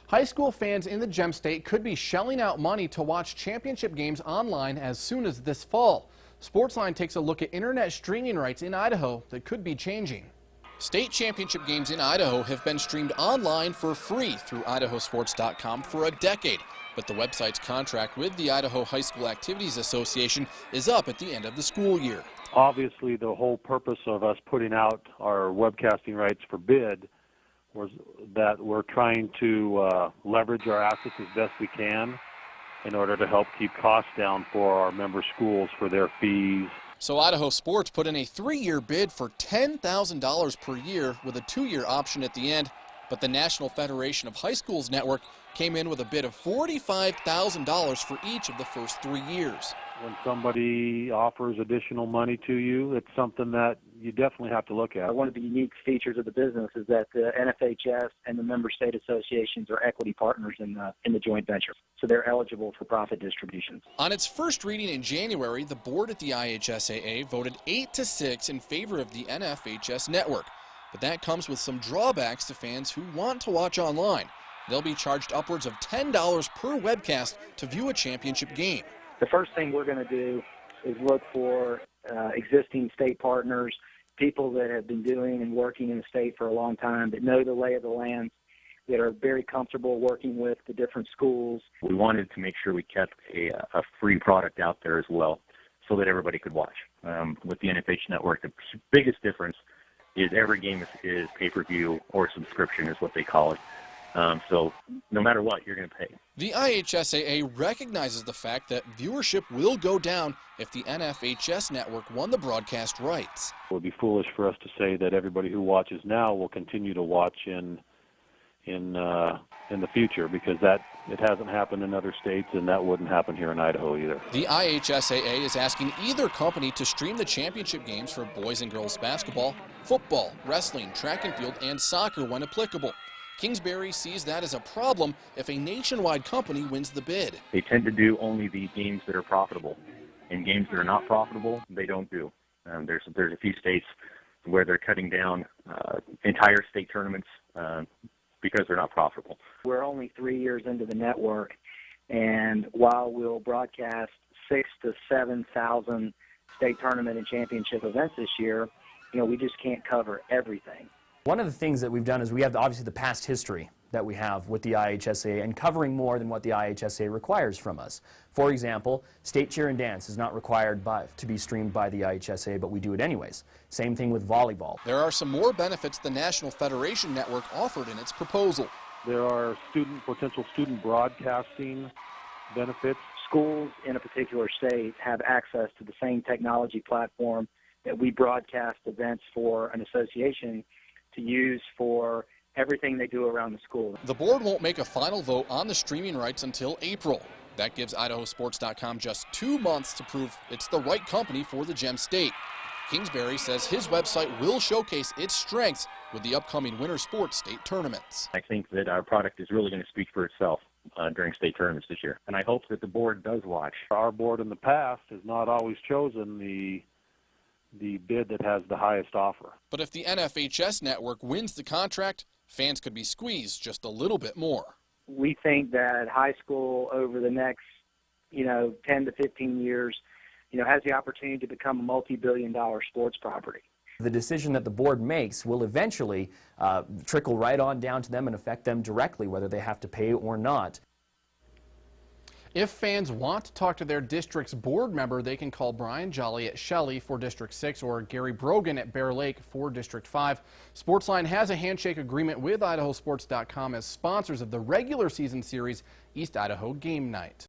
High school fans in the Gem State could be shelling out money to watch championship games online as soon as this fall. Sportsline takes a look at internet streaming rights in Idaho that could be changing. State championship games in Idaho have been streamed online for free through idahosports.com for a decade. But the website's contract with the Idaho High School Activities Association is up at the end of the school year. Obviously, the whole purpose of us putting out our webcasting rights for bid was that we're trying to leverage our assets as best we can in order to help keep costs down for our member schools for their fees. So Idaho Sports put in a 3-year bid for $10,000 per year with a 2-year option at the end. But the National Federation of High Schools Network came in with a bid of $45,000 for each of the first 3 years. When somebody offers additional money to you, it's something that you definitely have to look at. One of the unique features of the business is that the NFHS and the member state associations are equity partners in the joint venture, so they're eligible for profit distributions. On its first reading in January, the board at the IHSAA voted 8-6 in favor of the NFHS Network. But that comes with some drawbacks to fans who want to watch online. They'll be charged upwards of $10 per webcast to view a championship game. The first thing we're going to do is look for existing state partners, people that have been doing and working in the state for a long time, that know the lay of the land, that are very comfortable working with the different schools. We wanted to make sure we kept a free product out there as well so that everybody could watch. With the NFHS Network, the biggest difference is every game is pay-per-view or subscription is what they call it. So no matter what, you're going to pay. The IHSAA recognizes the fact that viewership will go down if the NFHS Network won the broadcast rights. It would be foolish for us to say that everybody who watches now will continue to watch in the future, because it hasn't happened in other states, and that wouldn't happen here in Idaho either. The IHSAA is asking either company to stream the championship games for boys and girls basketball, football, wrestling, track and field, and soccer when applicable. Kingsbury sees that as a problem if a nationwide company wins the bid. They tend to do only the games that are profitable, and games that are not profitable, they don't do. There's a few states where they're cutting down entire state tournaments because they're not profitable. We're only 3 years into the network, and while we'll broadcast 6,000 to 7,000 state tournament and championship events this year, we just can't cover everything. One of the things that we've done is we have obviously the past history that we have with the IHSAA and covering more than what the IHSAA requires from us. For example, state cheer and dance is not required to be streamed by the IHSAA, but we do it anyways. Same thing with volleyball. There are some more benefits the National Federation Network offered in its proposal. There are potential student broadcasting benefits. Schools in a particular state have access to the same technology platform that we broadcast events for an association to use for everything they do around the school. The board won't make a final vote on the streaming rights until April. That gives idahosports.com just 2 months to prove it's the right company for the Gem State. Kingsbury says his website will showcase its strengths with the upcoming winter sports state tournaments. I think that our product is really going to speak for itself during state tournaments this year, and I hope that the board does watch. Our board in the past has not always chosen the bid that has the highest offer. But if the NFHS Network wins the contract, fans could be squeezed just a little bit more. We think that high school over the next, 10 to 15 years, has the opportunity to become a multi-billion-dollar sports property. The decision that the board makes will eventually trickle right on down to them and affect them directly, whether they have to pay or not. If fans want to talk to their district's board member, they can call Brian Jolly at Shelley for District 6 or Gary Brogan at Bear Lake for District 5. Sportsline has a handshake agreement with idahosports.com as sponsors of the regular season series East Idaho Game Night.